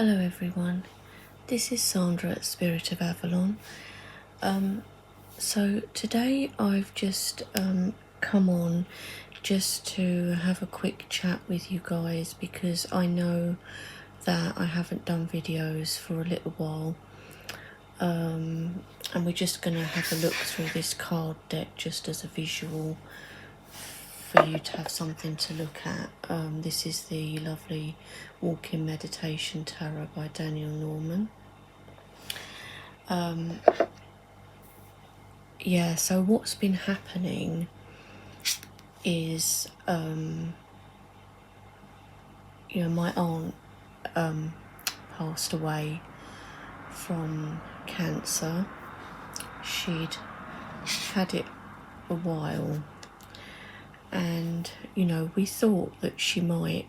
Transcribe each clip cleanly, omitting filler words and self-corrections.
Hello everyone, this is Sandra at Spirit of Avalon. So today I've just come on just to have a quick chat with you guys because I know that I haven't done videos for a little while, and we're just going to have a look through this card deck just as a visual for you to have something to look at. This is the lovely Walking Meditation Tarot by Daniel Norman. Yeah, so what's been happening is, my aunt passed away from cancer. She'd had it a while, and we thought that she might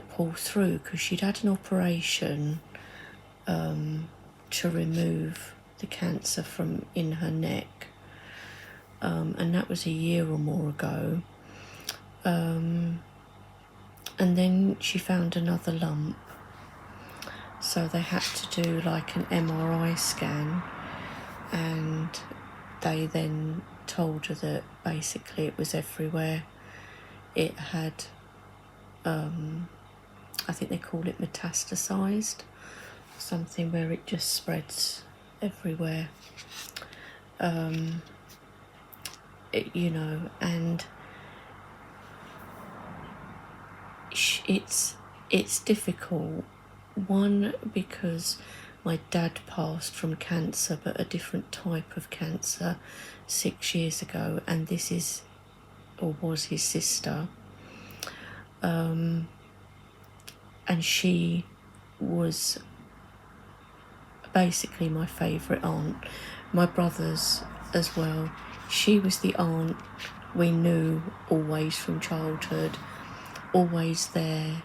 pull through because she'd had an operation to remove the cancer from in her neck, and that was a year or more ago, and then she found another lump, so they had to do an MRI scan, and they then told her that basically it was everywhere. It had I think they call it metastasized, something where it just spreads everywhere, and it's difficult. One, because my dad passed from cancer, but a different type of cancer, 6 years ago, and this is or was his sister, and she was basically my favourite aunt. My brothers as well. She was the aunt we knew always from childhood, always there,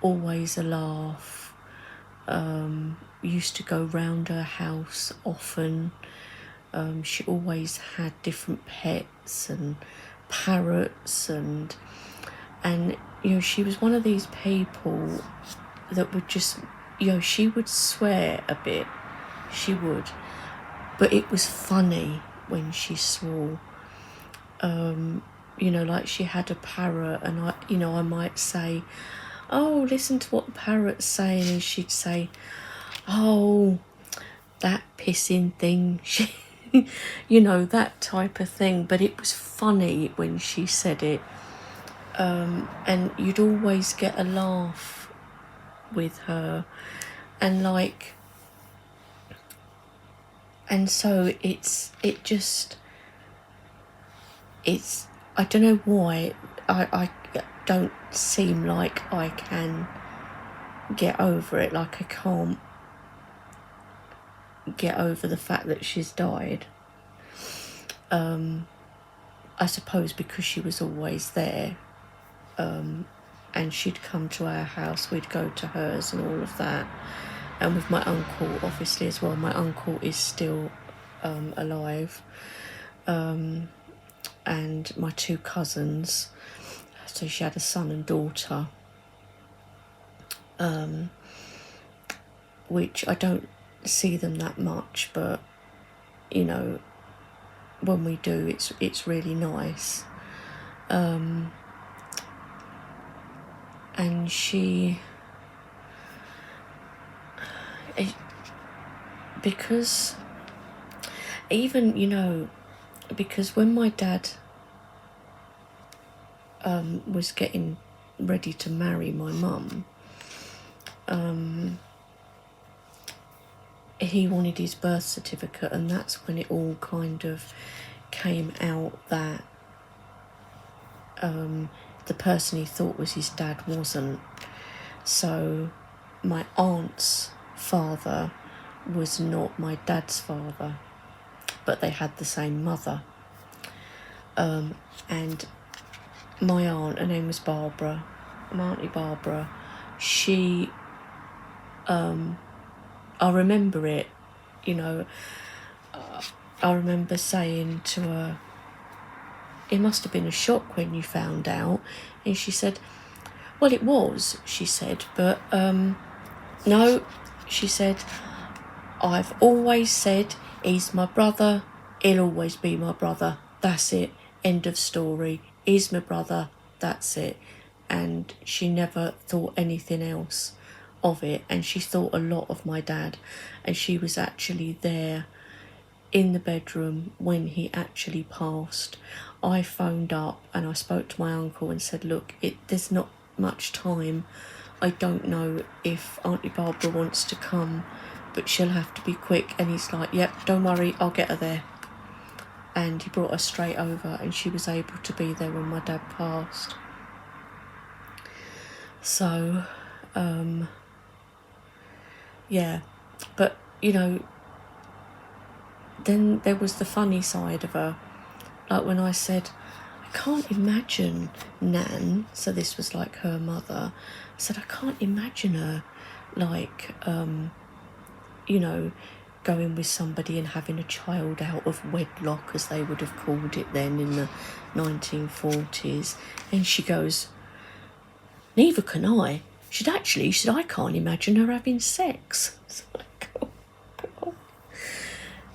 always a laugh. Used to go round her house often. She always had different pets and parrots, and she was one of these people that would just, she would swear a bit, she would, but it was funny when she swore. She had a parrot, and I might say, "Oh, listen to what the parrot's saying," and she'd say, "Oh, that pissing thing," that type of thing. But it was funny when she said it, and you'd always get a laugh with her, and so it's I don't know why I don't seem like I can get over it. I can't get over the fact that she's died. I suppose because she was always there, and she'd come to our house, we'd go to hers and all of that. And with my uncle, obviously, as well. My uncle is still alive, and my two cousins. So she had a son and daughter, which I don't see them that much, but when we do, it's really nice. And she, because even because when my dad was getting ready to marry my mum, he wanted his birth certificate, and that's when it all kind of came out that the person he thought was his dad wasn't. So my aunt's father was not my dad's father, but they had the same mother. And my aunt, her name was Barbara, my Auntie Barbara, she, I remember it, I remember saying to her, "It must have been a shock when you found out." And she said, "Well, it was," she said, "but No, she said, I've always said he's my brother, he'll always be my brother. That's it. End of story. He's my brother, that's it. And she never thought anything else of it. And she thought a lot of my dad. And she was actually there in the bedroom when he actually passed. I phoned up and I spoke to my uncle and said, look, there's not much time. I don't know if Auntie Barbara wants to come, but she'll have to be quick. And he's like, yep, don't worry, I'll get her there. And he brought her straight over, and she was able to be there when my dad passed. So, yeah, but you know, then there was the funny side of her. Like when I said, I can't imagine Nan, so this was like her mother, I said, I can't imagine her like, you know, going with somebody and having a child out of wedlock, as they would have called it then in the 1940s. And she goes, neither can I. She said, I can't imagine her having sex. It's like, oh God.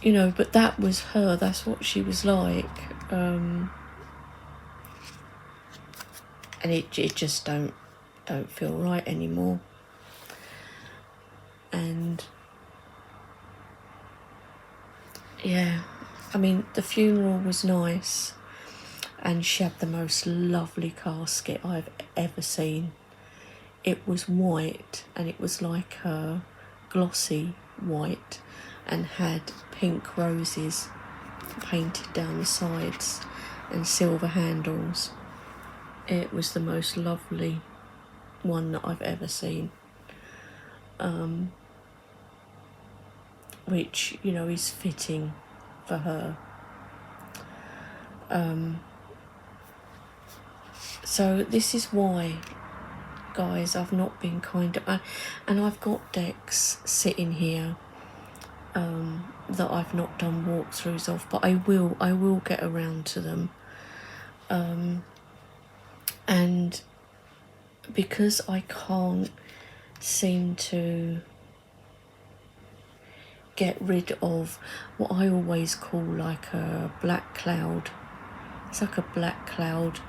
You know, but that was her, that's what she was like. And it just don't feel right anymore. And yeah, I mean, the funeral was nice, and she had the most lovely casket I've ever seen. It was white, and it was like her glossy white, and had pink roses painted down the sides and silver handles. It was the most lovely one that I've ever seen. Which, you know, is fitting for her. So this is why, guys, I've not been and I've got decks sitting here that I've not done walkthroughs of, but I will get around to them. And because I can't seem to get rid of what I always call like a black cloud. It's like a black cloud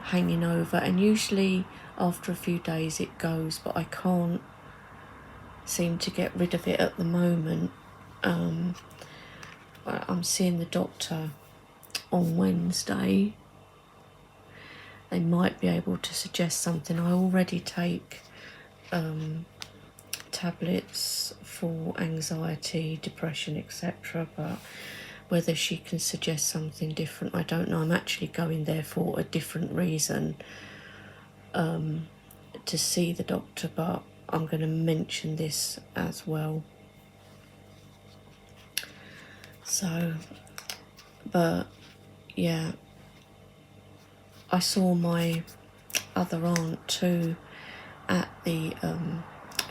hanging over, and usually after a few days it goes, but I can't seem to get rid of it at the moment. I'm seeing the doctor on Wednesday. They might be able to suggest something. I already take tablets for anxiety, depression, etc., but whether she can suggest something different, I don't know. I'm actually going there for a different reason, to see the doctor, but I'm going to mention this as well. So, but yeah, I saw my other aunt too at the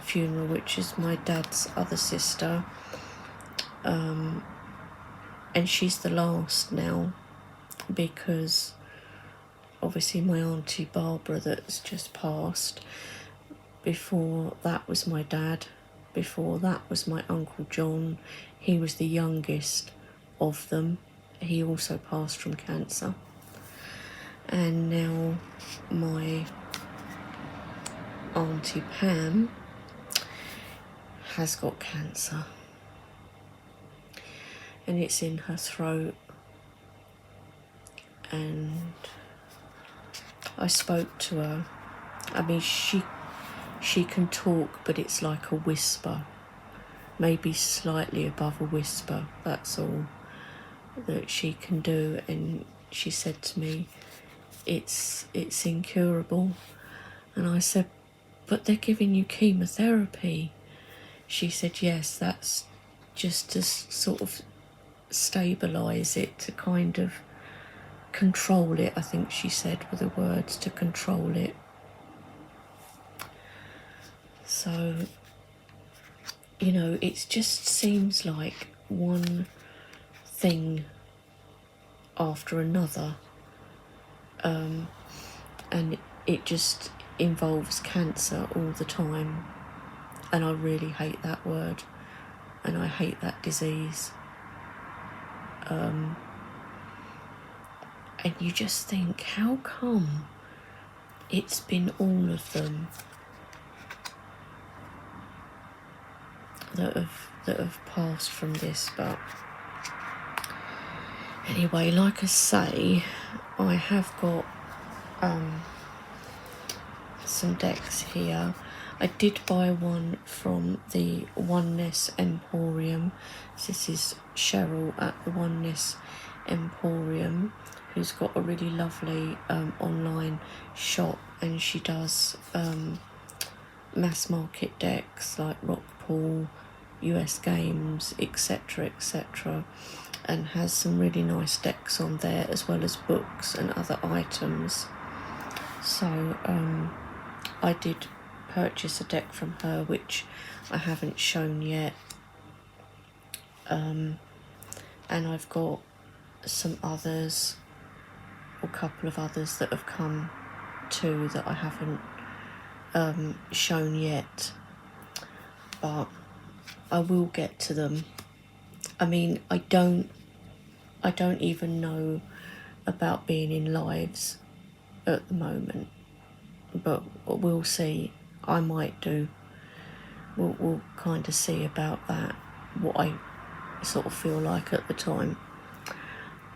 funeral, which is my dad's other sister, and she's the last now, because obviously my auntie Barbara that's just passed, before that was my dad, before that was my Uncle John. He was the youngest of them. He also passed from cancer. And now my Auntie Pam has got cancer, and it's in her throat. And I spoke to her. I mean, she can talk, but it's like a whisper, maybe slightly above a whisper. That's all that she can do. And she said to me, it's incurable. And I said, but they're giving you chemotherapy. She said, yes, that's just to sort of stabilise it, to kind of control it, I think she said were the words, to control it. So, you know, it just seems like one thing after another, and it just involves cancer all the time. and I really hate that word, and I hate that disease. And you just think, how come it's been all of them that have passed from this? But anyway, like I say, I have got some decks here. I did buy one from the Oneness Emporium. This is Cheryl at the Oneness Emporium, who's got a really lovely online shop, and she does mass market decks like Rockpool, US Games, etc, etc, and has some really nice decks on there, as well as books and other items. So I did purchase a deck from her, which I haven't shown yet, and I've got some others, or a couple of others that have come too that I haven't shown yet, but I will get to them. I mean, I don't even know about being in lives at the moment, but we'll see. I might do. We'll kind of see about that, what I sort of feel like at the time.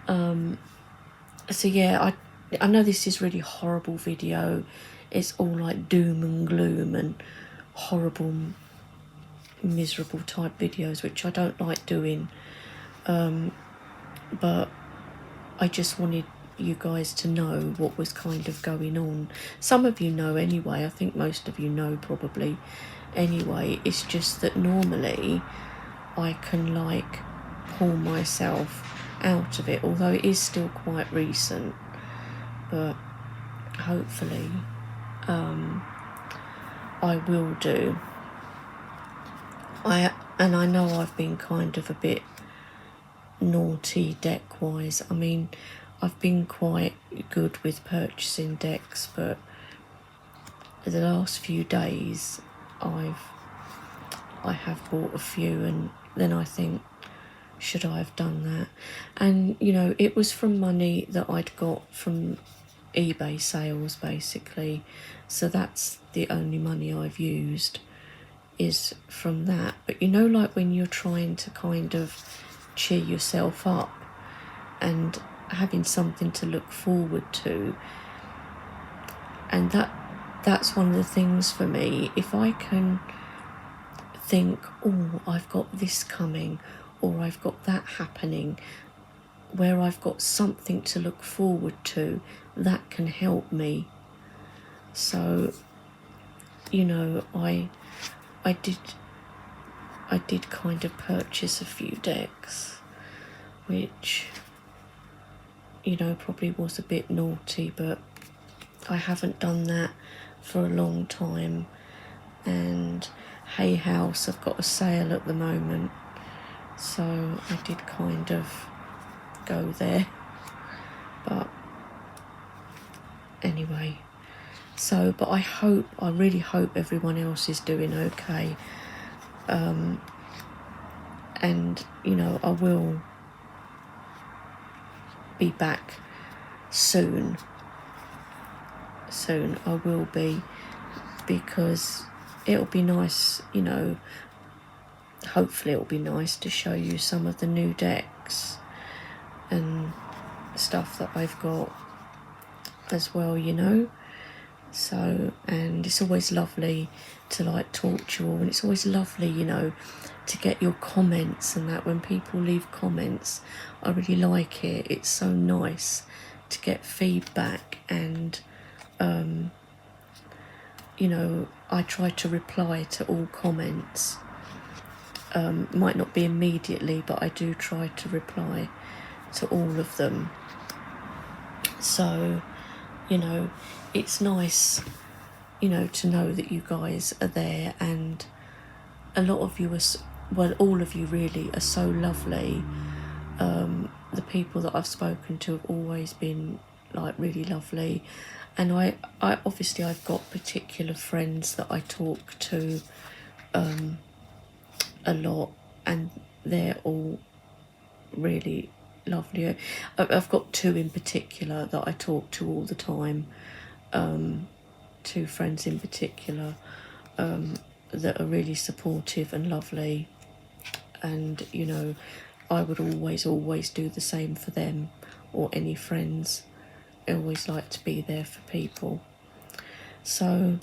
So yeah, I know this is really horrible video. It's all like doom and gloom and horrible, miserable type videos, which I don't like doing. But I just wanted you guys to know what was kind of going on. Some of you know anyway. I think most of you know probably anyway. It's just that normally I can like pull myself out of it, although it is still quite recent, but hopefully I will do. I know I've been kind of a bit naughty deck wise. I mean, I've been quite good with purchasing decks, but the last few days I have bought a few, and then I think, should I have done that? And you know, it was from money that I'd got from eBay sales basically, so that's the only money I've used, is from that. But you know, like when you're trying to kind of cheer yourself up and having something to look forward to, and that's one of the things for me. If I can think, oh, I've got this coming, or I've got that happening, where I've got something to look forward to, that can help me. So, you know, I did kind of purchase a few decks, which, you know, probably was a bit naughty, but I haven't done that for a long time. And Hay House, I've got a sale at the moment, so I did kind of go there. But anyway, so, but I really hope everyone else is doing okay. And, you know, I will be back soon. I will be, because it'll be nice, you know, hopefully it'll be nice to show you some of the new decks and stuff that I've got as well, you know. So, and it's always lovely to like talk to you all, and it's always lovely, you know, to get your comments and that. When people leave comments, I really like it. It's so nice to get feedback, and you know, I try to reply to all comments. Might not be immediately, but I do try to reply to all of them. So, you know, it's nice, you know, to know that you guys are there, and a lot of you are, well, all of you really are so lovely. The people that I've spoken to have always been like really lovely, and I obviously I've got particular friends that I talk to a lot, and they're all really lovely. I've got two in particular that I talk to all the time, two friends in particular, that are really supportive and lovely, and you know, I would always do the same for them or any friends. I always like to be there for people. So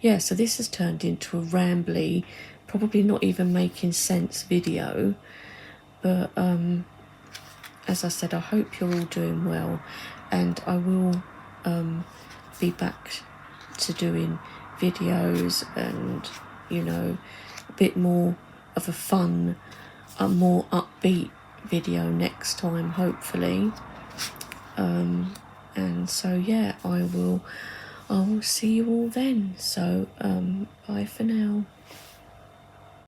yeah, so this has turned into a rambly, probably not even making sense video, but as I said, I hope you're all doing well, and I will be back to doing videos and, you know, a bit more of a fun, a more upbeat video next time, hopefully. And so yeah, I will see you all then. So bye for now.